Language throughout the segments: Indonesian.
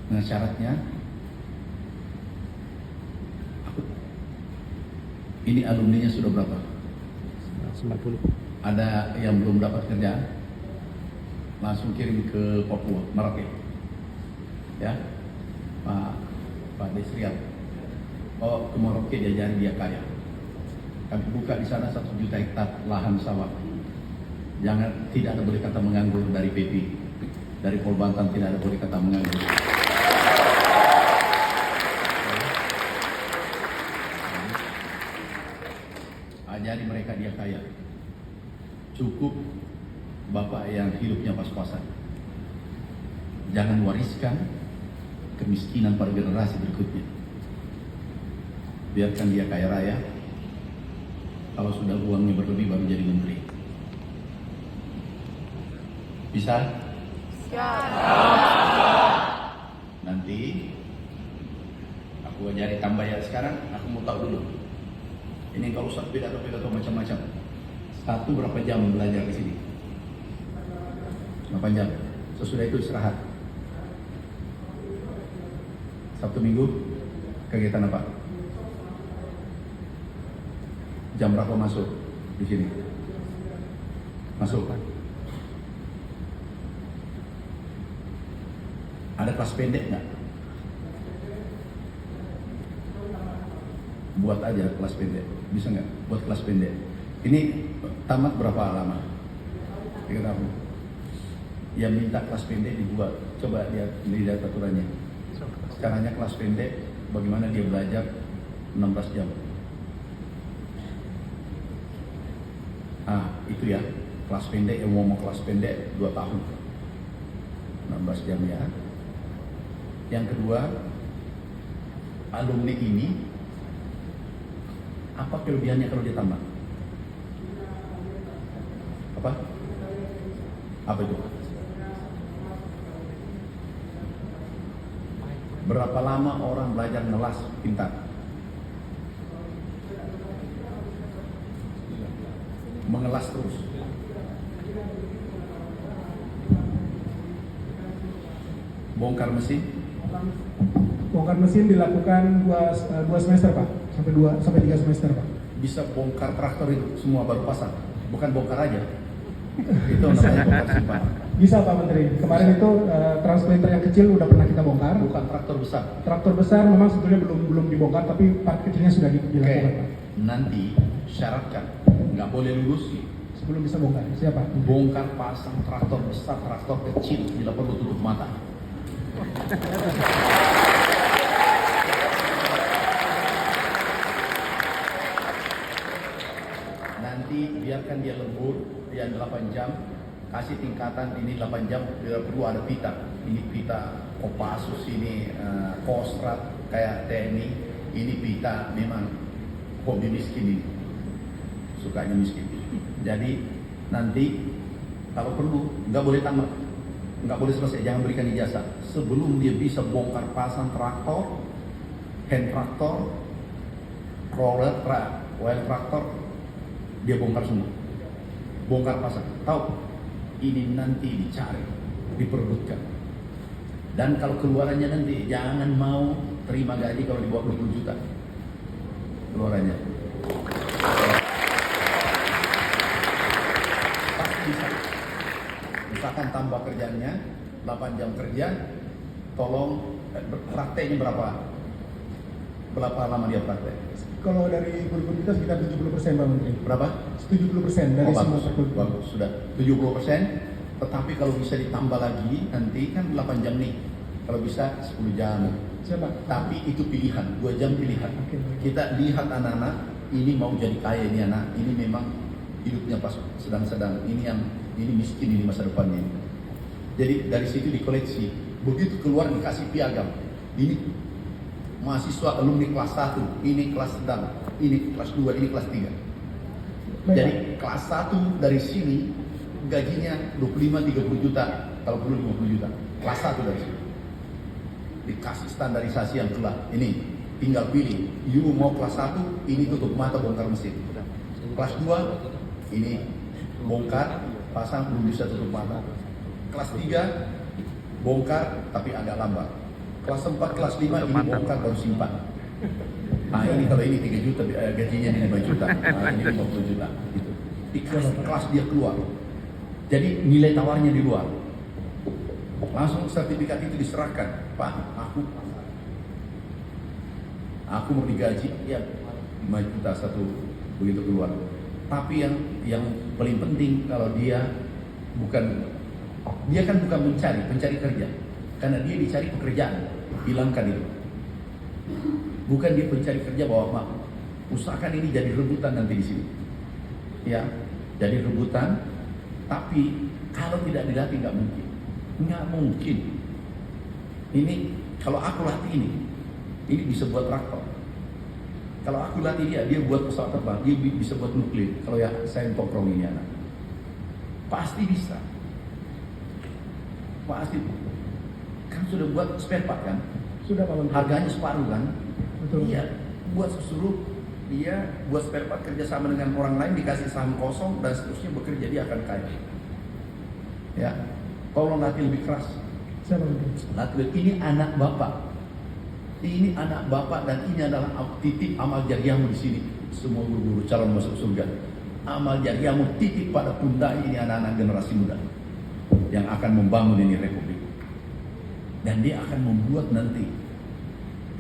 Nah syaratnya, ini alumninya sudah berapa? 90. Ada yang belum dapat kerjaan, langsung kirim ke Papua, Merauke. Ya, Pak Desrian. Oh, ke Merauke diajari dia kaya. Kami buka di sana 1 juta hektar lahan sawah. Tidak ada boleh kata menganggur dari PP, dari Polbantan tidak ada boleh kata menganggur. Ajari mereka dia kaya. Cukup bapak yang hidupnya pas-pasan. Jangan wariskan kemiskinan pada generasi berikutnya. Biarkan dia kaya raya. Kalau sudah uangnya berlebih baru jadi menteri. Bisa? Nanti aku ajari tambah ya. Sekarang aku mau tahu dulu. Ini kalau usah pidato macam-macam. Satu berapa jam belajar di sini? 8 jam. Sesudah itu istirahat. Sabtu Minggu kegiatan apa? Jam berapa masuk di sini? Masuk. Ada kelas pendek nggak? Buat aja kelas pendek. Bisa nggak? Buat kelas pendek. Ini tamat berapa lama? 3 tahun. Yang minta kelas pendek dibuat. Coba lihat aturannya. Sekarangnya kelas pendek, bagaimana dia belajar 16 jam. Itu ya, kelas pendek yang mau kelas pendek 2 tahun. 16 jam ya. Yang kedua, alumni ini apa kelebihannya kalau dia tamat? Apa? Apa itu? Berapa lama orang belajar ngelas pintar? Mengelas terus. Bongkar mesin? Bongkar mesin dilakukan 2 semester Pak, sampai 3 semester Pak. Bisa bongkar traktor itu semua baru pasang, bukan bongkar aja. Itu namanya bongkar simpan. Bisa Pak Menteri. Kemarin itu transplanter yang kecil udah pernah kita bongkar. Bukan traktor besar. Traktor besar memang sebetulnya belum dibongkar, tapi part kecilnya sudah dilakukan Pak. Nanti syaratkan nggak boleh lulus Sebelum bisa bongkar, siapa? bongkar pasang traktor besar, traktor kecil, bila perlu tutup mata. Nanti biarkan dia lembur, yang 8 jam, kasih tingkatan ini 8 jam, bila perlu ada pita. Ini pita Kopassus, ini Kostrat, kayak TNI, ini pita memang hobi miskin ini, sukanya miskin. Jadi nanti kalau perlu nggak boleh tamat, nggak boleh selesai, jangan berikan ijazah sebelum dia bisa bongkar pasang traktor, hand traktor, roller, wheel traktor, dia bongkar semua, bongkar pasang. Tahu ini nanti dicari, diperebutkan. Dan kalau keluarannya nanti jangan mau terima gaji kalau di bawah 20 juta keluarannya. Pasti bisa. Misalkan tambah kerjanya 8 jam kerja, tolong prakteknya berapa lama dia praktek? Kalau dari kurikulum kita sekitar 70% Pak Menteri. Berapa? 70% dari semua bagus, kurikulum. bagus, sudah 70%. Tetapi kalau bisa ditambah lagi, nanti kan 8 jam nih. Kalau bisa 10 jam. Siapa? Tapi itu pilihan, 2 jam pilihan. Oke. Kita lihat anak-anak, ini mau jadi kaya ini anak, ini memang hidupnya pas sedang-sedang, ini miskin ini masa depannya. Jadi dari situ dikoleksi. Begitu keluar dikasih piagam. Ini mahasiswa alumni kelas 1, ini kelas sedang, ini kelas 2, ini kelas 3. Jadi kelas 1 dari sini gajinya 25-30 juta, kalau perlu 50 juta. Kelas 1 dari sini. Dikasih standarisasi yang telah. Ini tinggal pilih. You mau kelas 1, ini tutup mata bongkar mesin. Kelas 2, ini bongkar, pasang belum bisa tutup mata. Kelas 3, bongkar tapi agak lambat. Kelas 4, kelas 5 ini bongkar baru simpan. Nah ini kalau ini 3 juta, gajinya ini 5 juta, nah, ini 50 juta. Gitu. Di kelas dia keluar. Jadi nilai tawarnya di luar. Langsung sertifikat itu diserahkan. Pak, aku mau digaji, ya 5 juta satu, begitu keluar. Tapi yang paling penting kalau dia kan bukan pencari kerja. Karena dia dicari pekerjaan, hilangkan itu. Bukan dia pencari kerja bahwa usahakan ini jadi rebutan nanti di sini. Ya, jadi rebutan. Tapi kalau tidak dilatih nggak mungkin. Ini kalau aku latih ini bisa buat traktor. Kalau aku latih dia buat pesawat terbang, dia bisa buat nuklir. Kalau ya saya tongkrong ini anak, pasti bisa. Pasti. Kan sudah buat spare part kan? Sudah Pak Menteri. Harganya separuh kan? Betul. Iya. Buat suruh dia buat spare part kerjasama dengan orang lain, dikasih saham kosong dan seterusnya, bekerja dia akan kaya. Ya. Kalau latih lebih keras. Siapa Menteri? Latih ini anak bapak. Ini anak bapak dan ini adalah titip amal jariahmu di sini. Semua guru-guru calon masuk surga. Amal jariahmu titip pada pundak ini anak-anak generasi muda yang akan membangun ini republik. Dan dia akan membuat nanti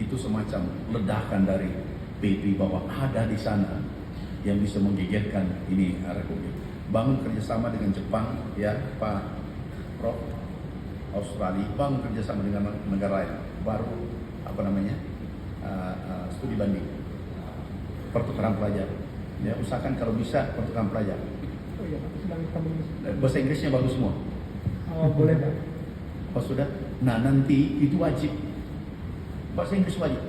itu semacam ledakan dari PP bahwa ada di sana yang bisa menggegerkan ini republik. Bangun kerjasama dengan Jepang, ya Pak Prof. Australia, bangun kerjasama dengan negara lain. Baru studi banding, pertukaran pelajar. Ya usahakan kalau bisa pertukaran pelajar. Oh iya, sedang kamu. Bahasa Inggrisnya bagus semua. Oh, boleh Pak. Oh sudah. Nah nanti itu wajib. Bahasa Inggris wajib.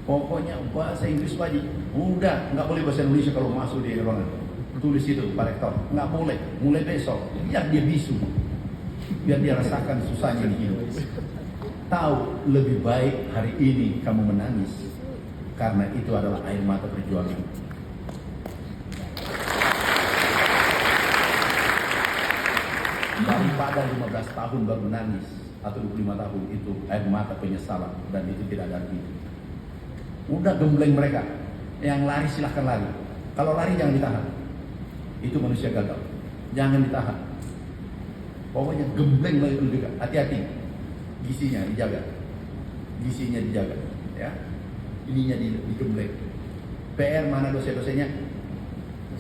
Pokoknya bahasa Inggris wajib. Udah, nggak boleh bahasa Indonesia kalau masuk di ruangan. Tulis itu Pak Rektor. Nggak boleh. Mulai besok. Biar dia bisu. Biar dia rasakan susahnya di hidup. Tahu lebih baik hari ini kamu menangis karena itu adalah air mata perjuangan. Daripada 15 tahun baru menangis atau 25 tahun itu air mata penyesalan dan itu tidak ada artinya. Udah gembleng mereka. Yang lari silahkan lari. Kalau lari jangan ditahan. Itu manusia gagal. Jangan ditahan. Pokoknya gembleng lagi juga. Hati-hati. Gisinya dijaga. Gisinya dijaga. Ya. Ininya digembleng. PR mana dosen-dosennya?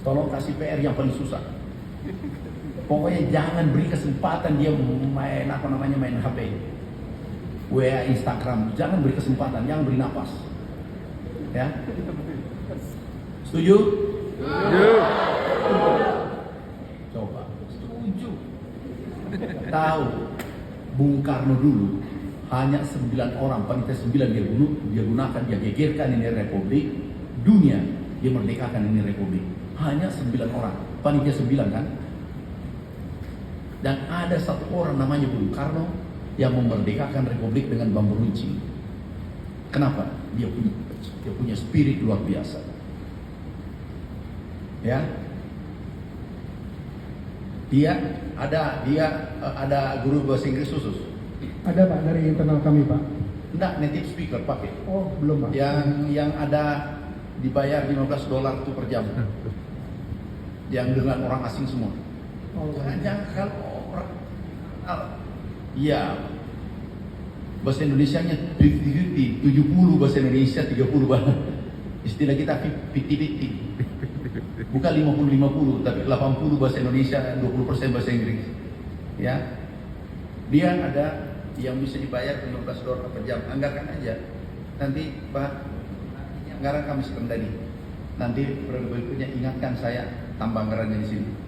Tolong kasih PR yang paling susah. Pokoknya jangan beri kesempatan dia main main HP, WA, Instagram. Jangan beri kesempatan, jangan beri napas. Ya, setuju? Setuju. Coba, setuju. Tahu, Bung Karno dulu hanya 9 orang, panitia 9 dia gunakan, dia gegerkan ini republik dunia, dia merdekakan ini republik. Hanya 9 orang, panitia 9 kan? Dan ada satu orang namanya Bung Karno yang memerdekakan republik dengan bambu runcing. Kenapa? Dia punya spirit luar biasa. Ya. Dia ada guru bahasa Inggris khusus. Ada Pak dari internal kami Pak. Enggak, native speaker pakai. Oh belum Pak. Yang ada dibayar $15 tuh per jam. Yang dengan orang asing semua. Oh, Jangan kalau orang, ya bahasa Indonesianya 50-50, 70 bahasa Indonesia, 30 bahasa. Istilah kita 50-50. Bukan 50-50, tapi 80 bahasa Indonesia, 20% bahasa Inggris. Ya, dia ada yang bisa dibayar $15 per jam. Anggarkan aja. Nanti Pak, anggaran kami sekendali. Nanti periode berikutnya ingatkan saya tambah anggarannya di sini.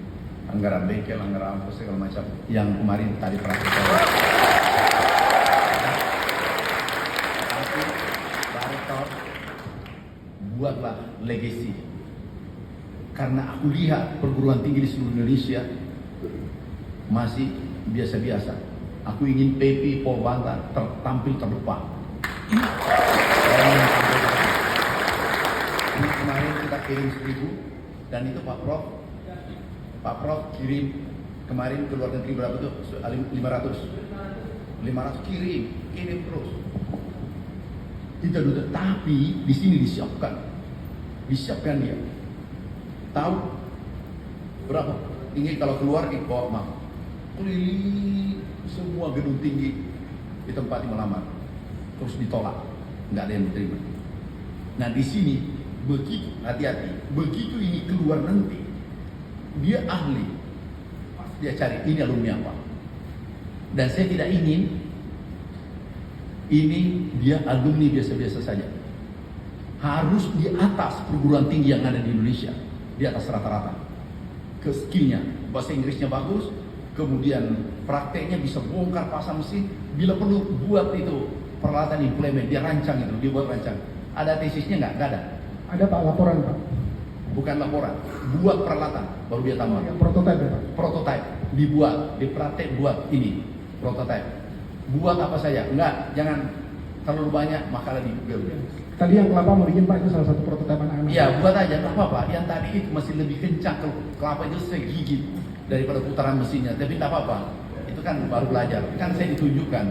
Anggaran bengkel, anggaran apa segala macam. Yang kemarin tadi praktik saya. Tapi Pak Rektor, buatlah legacy. Karena aku lihat perguruan tinggi di seluruh Indonesia masih biasa-biasa. Aku ingin PP Polbanta tampil terdepan. Ini kemarin kita kirim 1.000 dan itu Pak Prof kirim kemarin ke luar negeri berapa tuh? 500. 500 kirim terus. Tidak ada, tapi di sini disiapkan dia. Tahu berapa? Tinggi kalau keluar di bawah mah. Keliling semua gedung tinggi di tempat melamar, terus ditolak, nggak ada yang diterima. Nah di sini begitu, hati-hati, begitu ini keluar nanti, dia ahli, pasti dia cari ini alumni apa. Dan saya tidak ingin ini dia alumni biasa-biasa saja. Harus di atas perguruan tinggi yang ada di Indonesia, di atas rata-rata. Ke skillnya, bahasa Inggrisnya bagus, kemudian prakteknya bisa bongkar pasang mesin, bila perlu buat itu peralatan implement, dia rancang itu, dia buat rancang. Ada tesisnya nggak ada. Ada Pak, laporan Pak. Bukan laporan, buat peralatan, baru dia tambah. Yang prototipe ya Pak. Prototipe, dibuat, dipraktek buat ini, prototipe. Buat apa saja, enggak, jangan terlalu banyak, makalah di Google. Tadi yang kelapa mau bikin Pak, itu salah satu prototipe anak-anak. Iya, buat aja, nggak apa-apa. Yang tadi itu masih lebih kencang, kalau kelapa itu saya gigit daripada putaran mesinnya, tapi nggak apa-apa. Itu kan baru belajar, kan saya ditunjukkan.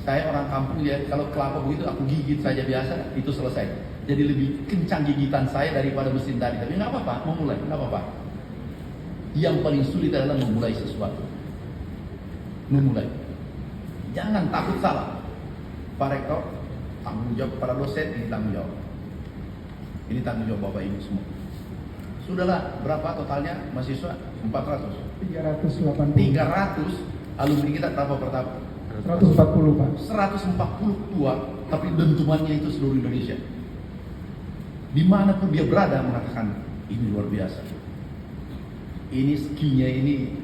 Saya orang kampung ya, kalau kelapa begitu aku gigit saja biasa, itu selesai. Jadi lebih kencang gigitan saya daripada mesin tadi, tapi nggak apa-apa, memulai, nggak apa-apa. Yang paling sulit adalah memulai sesuatu. Memulai. Jangan takut salah. Pak Rektor, tanggung jawab para dosen, ini tanggung jawab. Ini tanggung jawab Bapak Ibu semua. Sudahlah, berapa totalnya mahasiswa? 400. 380. 300 alumni kita berapa pertama? 140 Pak. 140 keluar, tapi dentumannya itu seluruh Indonesia. Dimanapun dia berada mengatakan ini luar biasa. Ini skillnya ini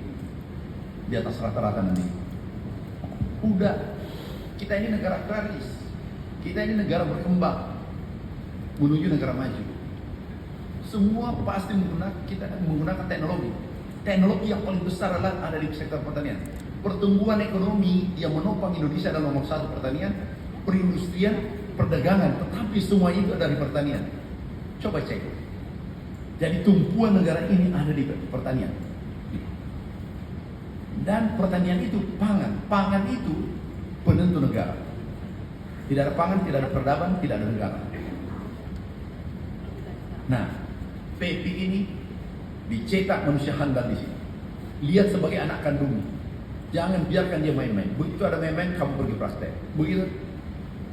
di atas rata-rata nanti. Udah, kita ini negara agraris, kita ini negara berkembang menuju negara maju. Semua pasti menggunakan teknologi. Teknologi yang paling besar adalah ada di sektor pertanian. Pertumbuhan ekonomi yang menopang Indonesia adalah nomor 1 pertanian, perindustrian, perdagangan, tetapi semua itu ada di pertanian. Coba cek. Jadi tumpuan negara ini ada di pertanian. Dan pertanian itu pangan. Pangan itu penentu negara. Tidak ada pangan, tidak ada peradaban, tidak ada negara. Nah, PP ini dicetak manusia handal di sini. Lihat sebagai anak kandungnya. Jangan biarkan dia main-main. Begitu ada main-main, kamu pergi praktek. Begitu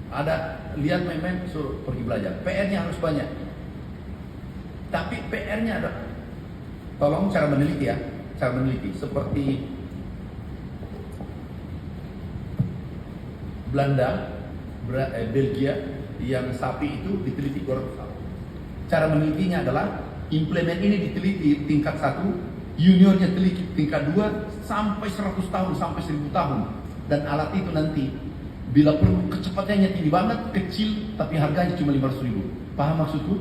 ada lihat main-main, suruh pergi belajar. PR-nya harus banyak. Tapi PR-nya ada. Tolong cara meneliti ya, cara meneliti. Seperti Belanda, Belgia, yang sapi itu diteliti orang. Cara menelitinya adalah implement ini diteliti tingkat 1, juniornya teliti tingkat 2, sampai 100 tahun, sampai 1000 tahun. Dan alat itu nanti bila perlu kecepatannya tinggi banget, kecil tapi harganya cuma 500.000. Paham maksudku?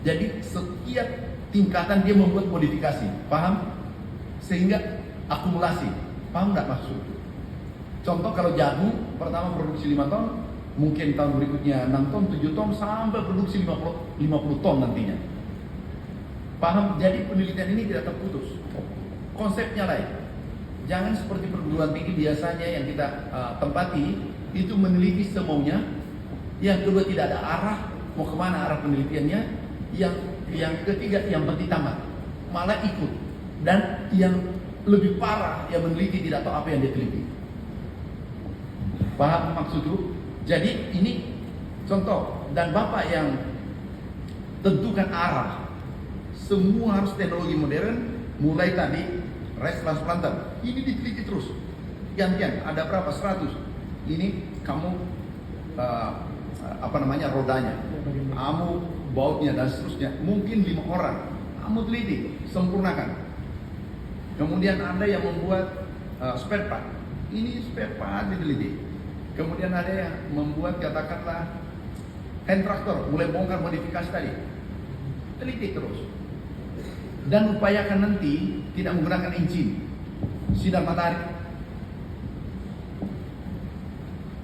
Jadi setiap tingkatan dia membuat modifikasi, paham? Sehingga akumulasi, paham nggak maksudku? Contoh kalau jagung pertama produksi 5 ton, mungkin tahun berikutnya 6 ton, 7 ton, sampai produksi 50 ton nantinya. Paham? Jadi penelitian ini tidak terputus. Konsepnya lain. Jangan seperti perguruan tinggi biasanya yang kita tempati, itu meneliti semaunya. Yang kedua tidak ada arah, mau kemana arah penelitiannya. Yang ketiga yang penting tamat, malah ikut. Dan yang lebih parah, yang meneliti tidak tahu apa yang dia teliti. Paham maksudku? Jadi ini contoh. Dan Bapak yang tentukan arah. Semua harus teknologi modern. Mulai tadi rice transplanter, ini diteliti terus. Gantian, ada berapa? 100. Ini kamu rodanya, kamu bautnya dan seterusnya. Mungkin 5 orang. Kamu teliti, sempurnakan. Kemudian ada yang membuat spare part. Ini spare part diteliti. Kemudian ada yang membuat katakanlah hand tractor, mulai bongkar modifikasi tadi. Teliti terus. Dan upayakan nanti tidak menggunakan engine, sinar matahari.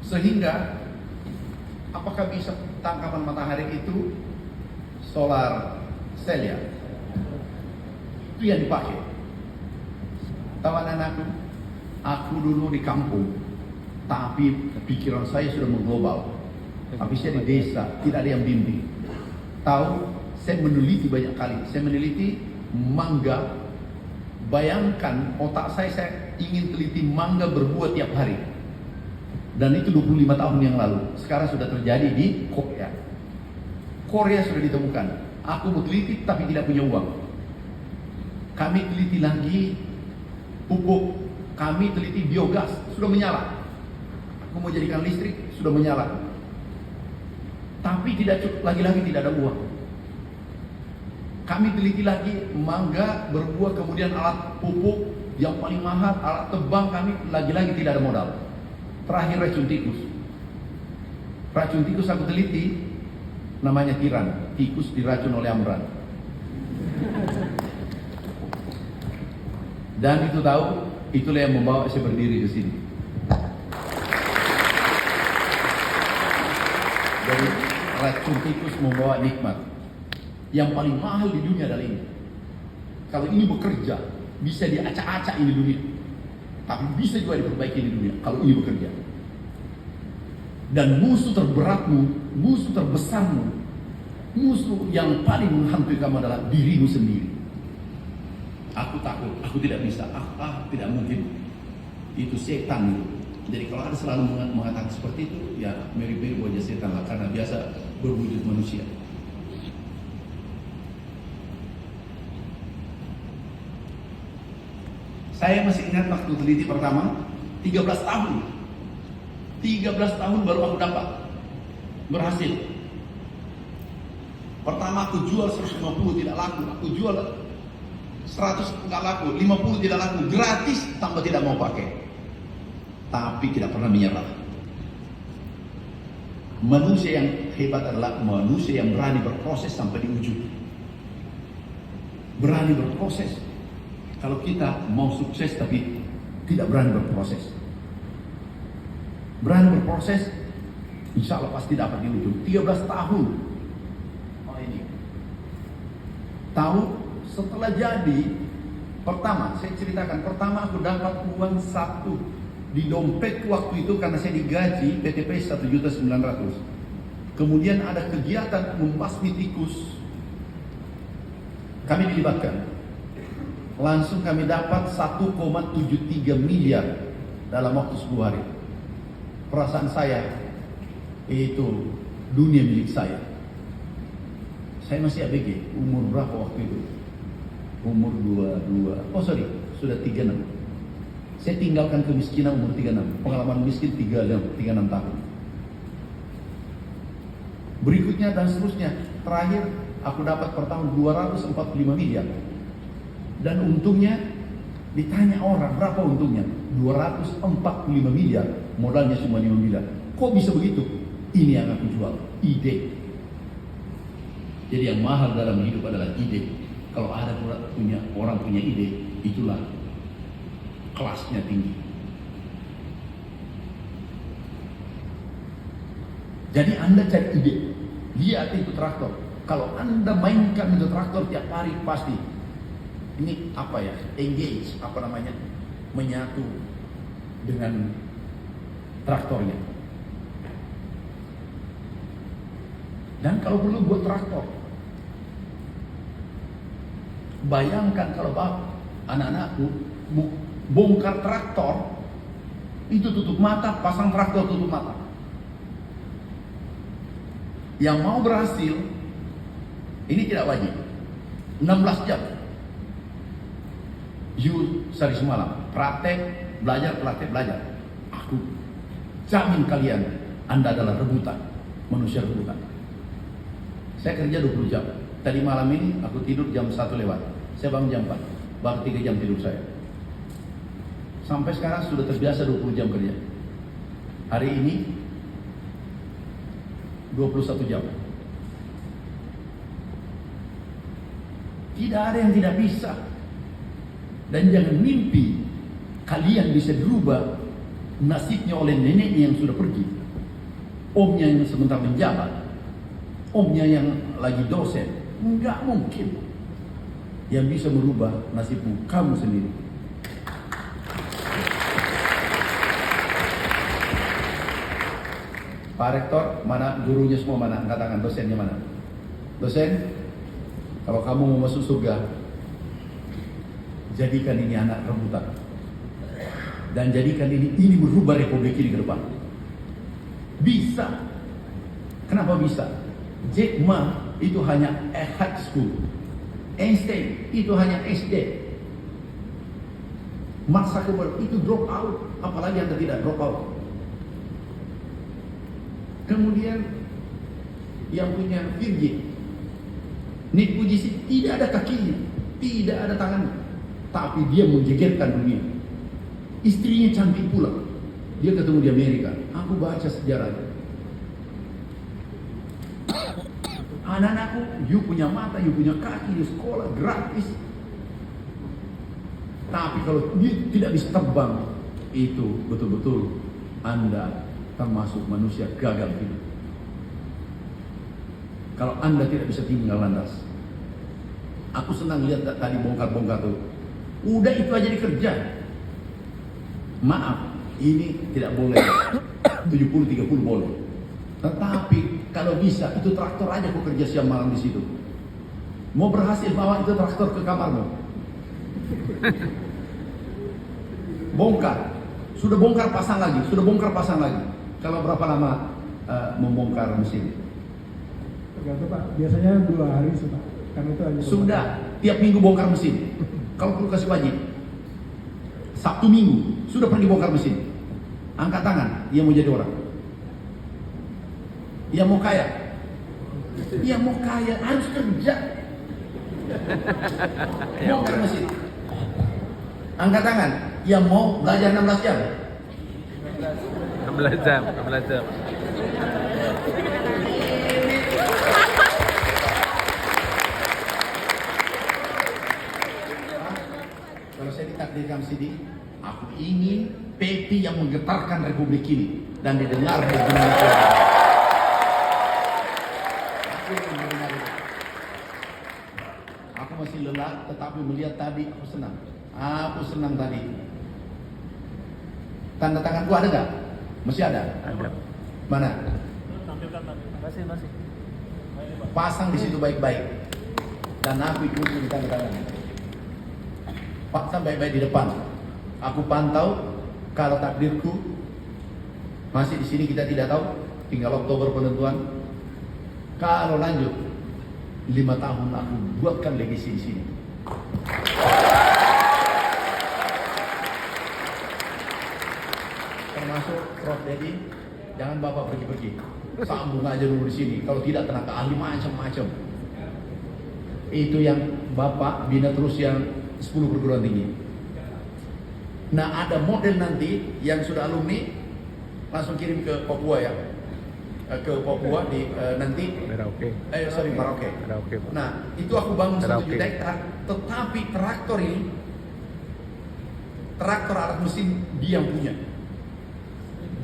Sehingga apakah bisa tangkapan matahari itu solar cell ya? Itu yang dipakai. Tahu anak-anakku, aku dulu di kampung Tapi pikiran saya sudah mengglobal. Tapi saya di desa, tidak ada yang bimbing. Tahu, saya meneliti banyak kali. Saya meneliti mangga. Bayangkan otak saya ingin teliti mangga berbuah tiap hari. Dan itu 25 tahun yang lalu. Sekarang sudah terjadi di Korea. Korea sudah ditemukan. Aku mau teliti tapi tidak punya uang. Kami teliti lagi pupuk. Kami teliti biogas, sudah menyala. Aku mau jadikan listrik, sudah menyala. Tapi tidak cukup, lagi-lagi tidak ada uang. Kami teliti lagi mangga berbuah, kemudian alat pupuk yang paling mahal, alat tebang, kami lagi-lagi tidak ada modal. Terakhir racun tikus. Racun tikus aku teliti, namanya tiran. Tikus diracun oleh Amran. Dan itu tahu, itulah yang membawa saya berdiri di sini. Jadi racun tikus membawa nikmat. Yang paling mahal di dunia adalah ini. Kalau ini bekerja, bisa diacak-acak ini dunia. Tapi bisa juga diperbaiki di dunia kalau ini bekerja. Dan musuh terberatmu, musuh terbesarmu, musuh yang paling menghantui kamu adalah dirimu sendiri. Aku takut, aku tidak bisa, tidak mungkin. Itu setan itu. Jadi kalau ada selalu mengatakan seperti itu, ya mirip-mirip wajah setan lah, karena biasa berwujud manusia. Saya masih ingat waktu teliti pertama, 13 tahun. 13 tahun baru aku dapat. Berhasil. Pertama aku jual 150 tidak laku. Aku jual 100 enggak laku, 50 tidak laku. Gratis tambah tidak mau pakai. Tapi tidak pernah menyerah. Manusia yang hebat adalah manusia yang berani berproses sampai di ujung. Berani berproses. Kalau kita mau sukses tapi tidak berani berproses, berani berproses, insya Allah pasti dapat di ujung. 13 tahun. Oh ini. Tahu, setelah jadi, pertama, saya ceritakan, pertama aku dapat uang 1 di dompet waktu itu karena saya digaji PTP 1.900.000. Kemudian ada kegiatan membasmi tikus. Kami dilibatkan. Langsung kami dapat 1,73 miliar dalam waktu 10 hari. Perasaan saya, itu dunia milik saya. Saya masih ABG, umur berapa waktu itu? Umur sudah 36. Saya tinggalkan kemiskinan umur 36. Pengalaman miskin 36 tahun. Berikutnya dan seterusnya. Terakhir aku dapat per tahun 245 miliar. Dan untungnya, ditanya orang berapa untungnya? 245 miliar, modalnya cuma 5 miliar. Kok bisa begitu? Ini yang aku jual, ide. Jadi yang mahal dalam hidup adalah ide. Kalau ada orang punya ide, itulah kelasnya tinggi. Jadi Anda cari ide, lihat itu traktor. Kalau Anda mainkan itu traktor tiap hari pasti ini apa ya, engage, apa namanya, menyatu dengan traktornya. Dan kalau perlu buat traktor, bayangkan kalau anak-anakku bongkar traktor, itu tutup mata, pasang traktor tutup mata. Yang mau berhasil, ini tidak wajib, 16 jam. Sehari semalam, praktek, belajar. Aku jamin kalian, Anda adalah rebutan, manusia rebutan. Saya kerja 20 jam. Tadi malam ini aku tidur jam 1 lewat. Saya bangun jam 4, baru 3 jam tidur saya. Sampai sekarang sudah terbiasa 20 jam kerja. Hari ini 21 jam. Tidak ada yang tidak bisa. Dan jangan mimpi kalian bisa dirubah nasibnya oleh neneknya yang sudah pergi, omnya yang sebentar menjabat, omnya yang lagi dosen. Enggak mungkin. Yang bisa merubah nasibmu kamu sendiri. Pak Rektor, mana gurunya semua mana? Angkat tangan, dosennya mana? Dosen, kalau kamu mau masuk surga, jadikan ini anak rebutan. Dan jadikan ini berubah republik ini ke depan. Bisa. Kenapa bisa? Jack Ma itu hanya high school. Einstein itu hanya SD. Mark Zuckerberg itu drop out. Apalagi Anda tidak drop out. Kemudian yang punya Virgin, Nick Vujicic tidak ada kakinya, tidak ada tangannya, tapi dia mengegerkan dunia. Istrinya cantik pula. Dia ketemu di Amerika. Aku baca sejarahnya. Anak-anakku, you punya mata, you punya kaki, you sekolah gratis. Tapi kalau dia tidak bisa terbang, itu betul-betul Anda termasuk manusia gagal hidup. Kalau Anda tidak bisa tinggal landas. Aku senang lihat tadi bongkar-bongkar tuh. Udah itu aja dikerja. Maaf, ini tidak boleh. 70-30 boleh. Tetapi kalau bisa, itu traktor aja aku kerja siang malam di situ. Mau berhasil bawa itu traktor ke kamarmu. Bongkar. Sudah bongkar pasang lagi, sudah bongkar pasang lagi. Kalau berapa lama membongkar mesin? Tergantung Pak, biasanya 2 hari sih Pak. Karena itu hanya Sudah, tiap minggu bongkar mesin. Kalau perlu kasih wajib. Sabtu Minggu, sudah pergi bongkar mesin. Angkat tangan, dia mau jadi orang. Dia mau kaya. Dia mau kaya, harus kerja. Bongkar mesin. Angkat tangan, yang mau belajar 16 jam. 16 jam, 16 jam. Kalau saya ditakdirkan sini, aku ingin PT yang menggetarkan republik ini dan didengar di dunia. Aku ingin mendengar itu. Aku masih lelah, tetapi melihat tadi aku senang. Aku senang tadi. Tanda tanganku ada nggak? Masih ada? Ada. Mana? Masih. Pasang di situ baik-baik. Dan aku ikuti di tanda tangan. Pasang baik-baik di depan. Aku pantau. Kalau takdirku masih di sini kita tidak tahu. Tinggal Oktober penentuan. Kalau lanjut 5 tahun aku buatkan legasi di sini. Termasuk Prof. Dedi, jangan Bapak pergi-pergi. Sambung aja dulu di sini. Kalau tidak tenaga ahli macam-macam. Itu yang Bapak bina terus yang 10 perguruan tinggi. Nah, ada model nanti yang sudah alumni langsung kirim ke Papua ya. Ke Papua di nanti Merauke. Merauke. Merauke, Pak. Nah, itu aku bangun 1 Merauke. juta hektar, tetapi traktor ini traktor alat mesin dia yang punya.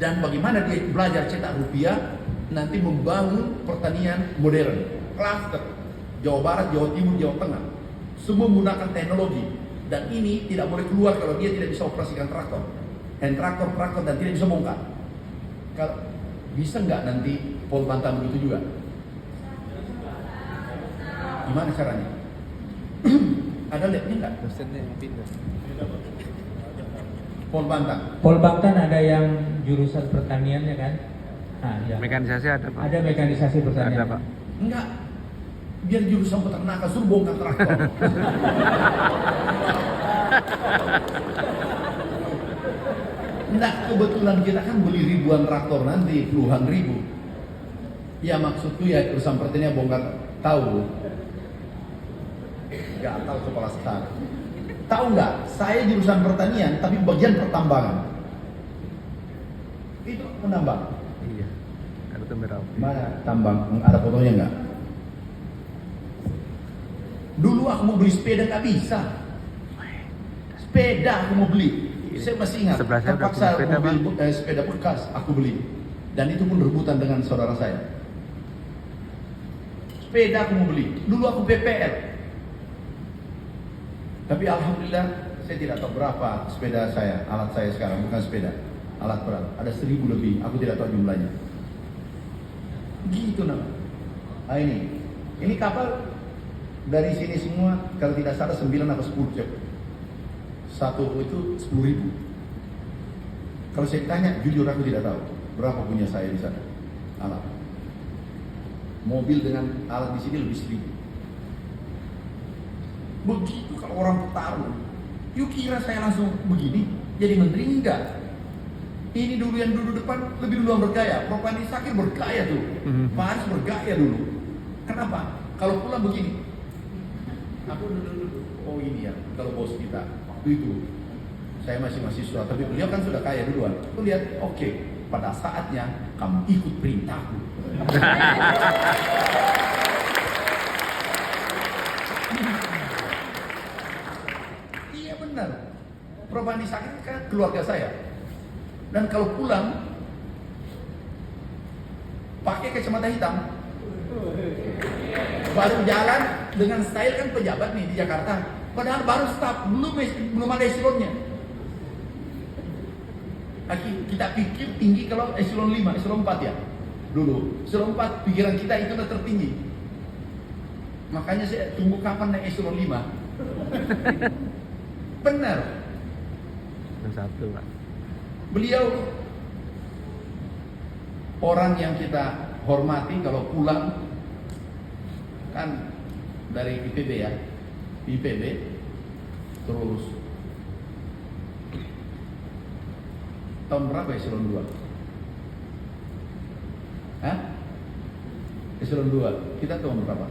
Dan bagaimana dia belajar cetak rupiah, nanti membangun pertanian modern, cluster, Jawa Barat, Jawa Timur, Jawa Tengah, semua menggunakan teknologi. Dan ini tidak boleh keluar kalau dia tidak bisa operasikan traktor, hand traktor, dan tidak bisa bongkar. Kalau bisa nggak nanti Pol Bantam begitu juga? Gimana caranya? Ada labnya nggak? Dosennya yang pindah. Pol Bantam. Polbank kan ada yang jurusan pertanian ya kan? Nah, ya. Mekanisasi ada, Pak. Ada mekanisasi pertanian. Ada, Pak. Enggak. Biar jurusan peternakan suruh bongkar traktor. Nah, kebetulan kita kan beli ribuan traktor nanti, puluhan ribu. Ya maksudku ya jurusan pertanian bongkar tahu. Enggak tahu kepala staf. Tahu nggak? Saya jurusan pertanian tapi bagian pertambangan. Itu menambang. Iya. Ada tuh Merauke. Mana tambang? Ada fotonya nggak? Dulu aku mau beli sepeda nggak bisa. Sepeda aku mau beli. Saya masih ingat. Sebelah saya udah Terpaksa punya sepeda, mobil sepeda bekas aku beli. Dan itu pun rebutan dengan saudara saya. Sepeda aku mau beli. Dulu aku PPL. Tapi alhamdulillah saya tidak tahu berapa sepeda saya, alat saya sekarang, bukan sepeda, alat berat. Ada 1000 lebih, aku tidak tahu jumlahnya. Gitu nah. Nah ini kapal dari sini semua kalau tidak salah 9 atau 10 cek. Satu itu 10.000. Kalau saya tanya, jujur aku tidak tahu berapa punya saya di sana alat. Mobil dengan alat di sini lebih 1.000. Begitu kalau orang bertarung, yuk kira saya langsung begini jadi menteri, enggak. Ini dulu yang duduk depan lebih duluan bergaya. Prof. Andi Sakir bergaya tuh. Pak Aris bergaya dulu. Kenapa? Kalau pulang begini, aku duduk. Oh ini ya, kalau bos kita waktu itu saya masih mahasiswa, tapi beliau kan sudah kaya duluan. Aku lihat, oke, pada saatnya kamu ikut perintahku. Iya benar. Prof. Andi Sakir kan keluarga saya. Dan kalau pulang pakai kacamata hitam, baru jalan dengan style kan pejabat nih di Jakarta. Padahal baru staf, belum ada eselonnya. Kita pikir tinggi kalau eselon 5, eselon 4 ya. Dulu, eselon 4 pikiran kita itu udah tertinggi. Makanya saya tunggu kapan naik eselon 5. Benar. Yang satu, Pak. Beliau orang yang kita hormati kalau pulang kan dari IPB ya, IPB terus tahun berapa eselon 2? Hah? Eselon 2 kita tahun berapa?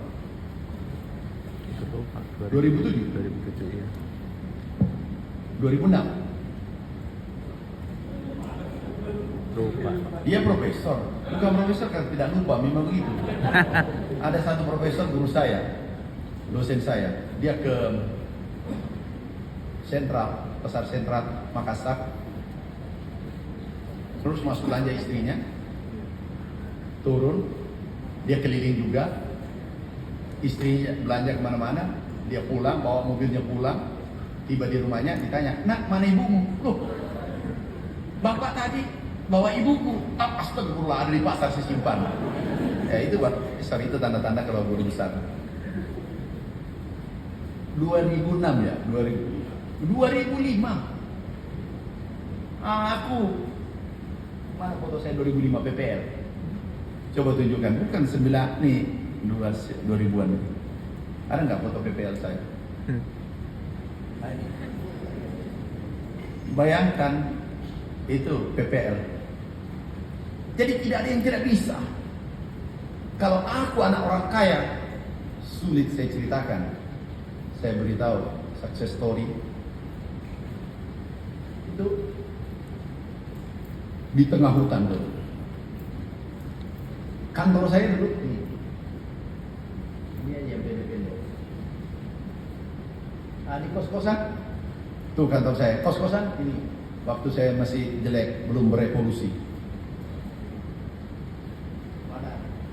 Itu Pak. 2007? 2007 ya. 2006. Lupa. Dia profesor, bukan profesor kan tidak lupa, memang begitu. Ada satu profesor guru saya, dosen saya, dia ke sentral, pasar sentral Makassar, terus masuk belanja istrinya, turun, dia keliling juga, istrinya belanja kemana-mana, dia pulang, bawa mobilnya pulang, tiba di rumahnya, ditanya, nak mana ibumu? Loh, bapak tadi bawa ibuku, astagfirullah, ada di pasar simpan. Ya itu buat sorry, itu tanda-tanda kalau guru besar. 2006 ya, 2005. Aku mana foto saya 2005 PPL. Coba tunjukkan, bukan 9 nih 2000-an. Ada nggak foto PPL saya? Nah, ini. Bayangkan itu PPL. Jadi tidak ada yang tidak bisa. Kalau aku anak orang kaya, sulit saya ceritakan. Saya beritahu success story. Itu di tengah hutan dulu. Kantor saya dulu ini. Ini aja yang pendek-pendek. Nah, di kos-kosan, tuh kantor saya. Kos-kosan ini. Waktu saya masih jelek, belum berevolusi.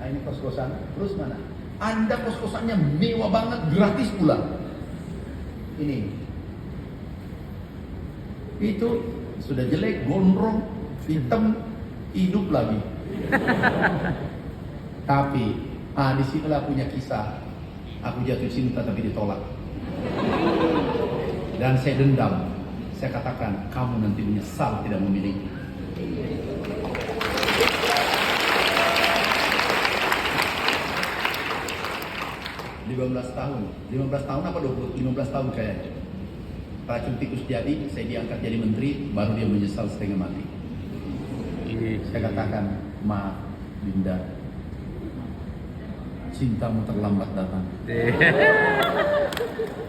Ini kos-kosan, terus mana? Anda kos-kosannya mewah banget, gratis pula. Ini. Itu sudah jelek, gondrong, hitam, hidup lagi. Tapi, disitulah punya kisah. Aku jatuh cinta tapi ditolak. Dan saya dendam. Saya katakan, kamu nanti menyesal tidak memiliki. 15 tahun apa 15 tahun kayaknya. Racun tikus jadi, saya diangkat jadi menteri, baru dia menyesal setengah mati. Saya katakan, maaf Dinda, cintamu terlambat datang.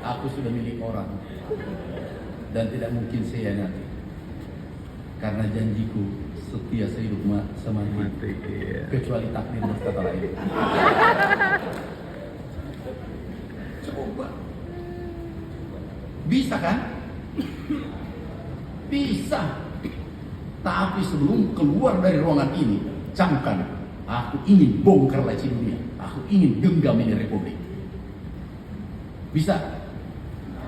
Aku sudah milik orang dan tidak mungkin saya hianati. Karena janjiku setia sehidup semati, kecuali takdir berkata lain. Coba. Bisa kan? Bisa. Tapi sebelum keluar dari ruangan ini, camkan, aku ingin bongkar laci dunia. Aku ingin genggam ini republik. Bisa?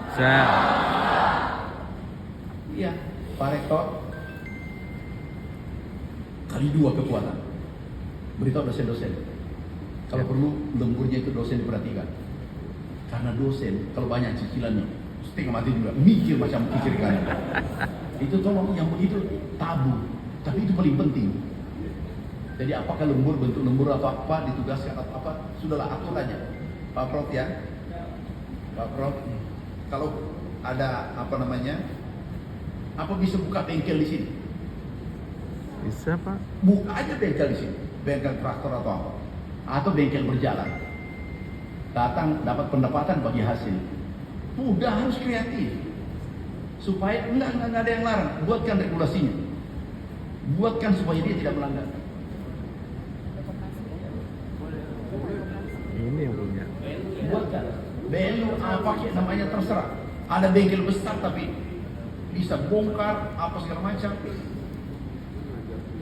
Bisa. Iya, Pak Rektor. Kali 2 kekuatan. Beritahu dosen-dosen. Kalau perlu lemburnya itu dosen diperhatikan. Karena dosen kalau banyak cicilannya setengah mati juga mikir macam kiri kanan. Itu tolong yang begitu tabu, tapi itu paling penting. Jadi apakah lembur, bentuk lembur atau apa, ditugaskan atau apa, sudahlah atur aja. Pak Prof ya, Pak Prof, kalau ada apa namanya, apa bisa buka bengkel di sini? Bisa Pak. Buka aja bengkel di sini, bengkel traktor atau apa, atau bengkel berjalan. Datang dapat pendapatan bagi hasil. Udah harus kreatif, supaya enggak ada yang larang. Buatkan regulasinya, buatkan supaya dia tidak melanggar. Ini yang punya. Buatkan BLU apa kayak namanya terserah. Ada bengkel besar tapi bisa bongkar apa segala macam.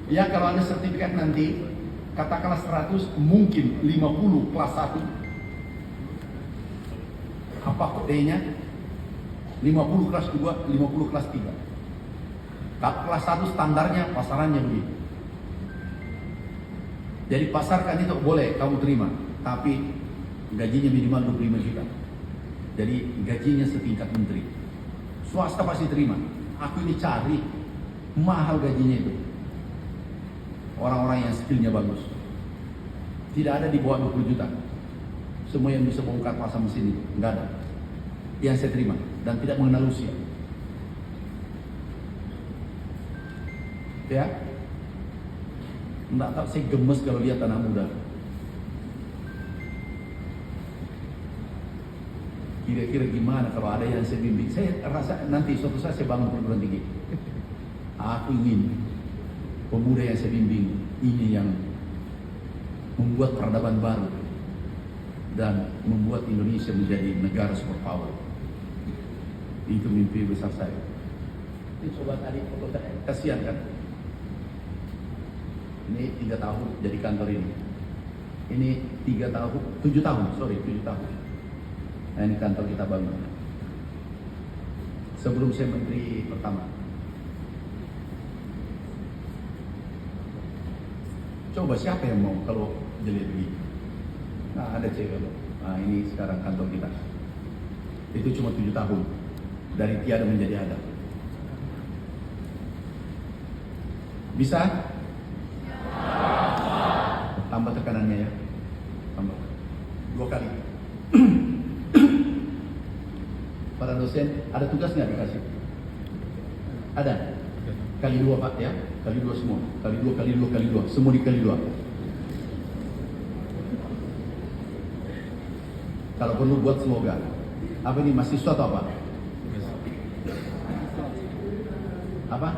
Ya kalau ada sertifikat nanti katakanlah 100, mungkin 50 kelas 1. Apa kodenya? 50 kelas 2, 50 kelas 3. Kelas 1 standarnya pasarannya begitu. Jadi pasarkan itu boleh kamu terima, tapi gajinya minimal 25 juta. Jadi gajinya setingkat menteri. Swasta pasti terima. Aku ini cari mahal gajinya itu. Orang-orang yang skillnya bagus. Tidak ada di bawah 20 juta. Semua yang bisa bongkar pasang mesin itu nggak ada. Yang saya terima dan tidak mengenal usia. Ya, nggak tahu, saya gemes kalau lihat anak muda. Kira-kira gimana kalau ada yang saya bimbing? Saya rasa nanti suatu saat saya bangun perguruan tinggi. Aku ingin pemuda yang saya bimbing ini yang membuat peradaban baru dan membuat Indonesia menjadi negara superpower. Itu mimpi besar saya. Ini coba tadi foto saya, kasihan kan? Ini 3 tahun jadi kantor ini. Ini 7 tahun. Nah ini kantor kita bangun. Sebelum saya menteri pertama. Coba siapa yang mau kalau jadi begini? Nah ada cewek loh. Nah ini sekarang kantor kita. Itu cuma 7 tahun. Dari tiada menjadi ada. Bisa? Tambah tekanannya ya. Tambah 2 kali. Para dosen, ada tugas nggak dikasih? Ada? Kali 2 Pak ya, kali 2 semua. Kali 2, semua dikali 2. Kalau perlu buat slogan. Apa ini, mahasiswa atau apa? Apa?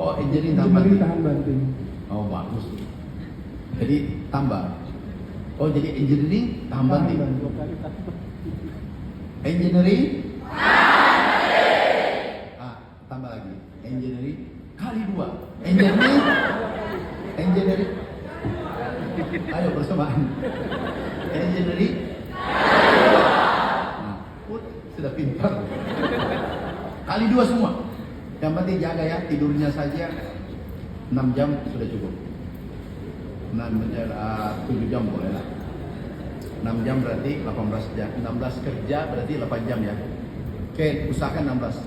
Oh, engineering tahan banting. Tahan banting. Oh, bagus. Jadi tambah. Oh, jadi engineering tahan banting. Engineering tambah lagi. Engineering kali 2. Engineering. Ayo bersamaan. Engineering. Nah, sudah pintar. Kali 2 semua. Yang penting jaga ya, tidurnya saja 6 jam sudah cukup. 7 jam boleh lah. 6 jam berarti 18 jam. 16 kerja berarti 8 jam ya. Oke, usahakan 16.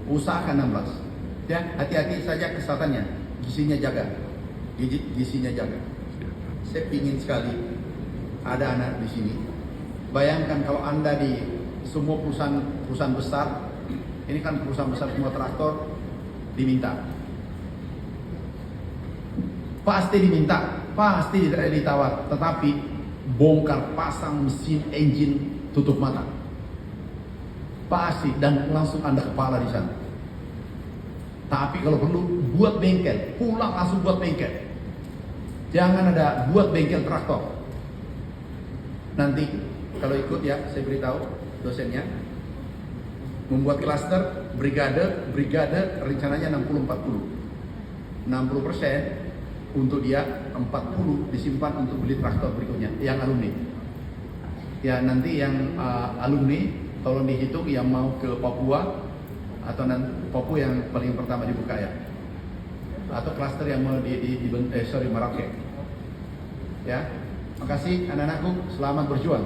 Usahakan 16. Ya, hati-hati saja kesehatannya. Gizinya jaga. Gizinya jaga. Saya ingin sekali ada anak di sini. Bayangkan kalau Anda di semua perusahaan besar, ini kan perusahaan besar semua traktor diminta. Pasti diminta, pasti tidak ditawar, tetapi bongkar pasang mesin engine tutup mata. Pasti, dan langsung Anda kepala di sana. Tapi kalau perlu buat bengkel, pulang langsung buat bengkel. Jangan ada buat bengkel traktor. Nanti kalau ikut ya, saya beritahu dosennya membuat klaster brigade rencananya 60-40. 60% untuk dia, 40 disimpan untuk beli traktor berikutnya yang alumni. Ya nanti yang alumni tolong dihitung yang mau ke Papua atau Papua yang paling pertama dibuka ya. atau klaster yang mau Merauke. Ya, makasih anak-anakku, selamat berjuang.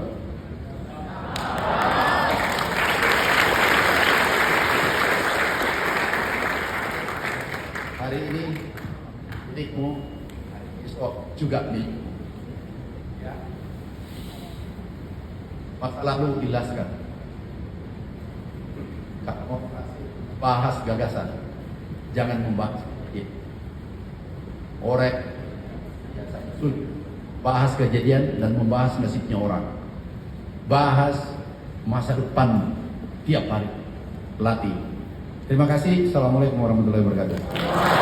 Hari ini titikmu besok juga nih. Ya. Masa lalu jelaskan. Bahas gagasan, jangan membahas orek, bahas kejadian dan membahas nasibnya orang. Bahas masa depan tiap hari, latih. Terima kasih. Assalamualaikum warahmatullahi wabarakatuh.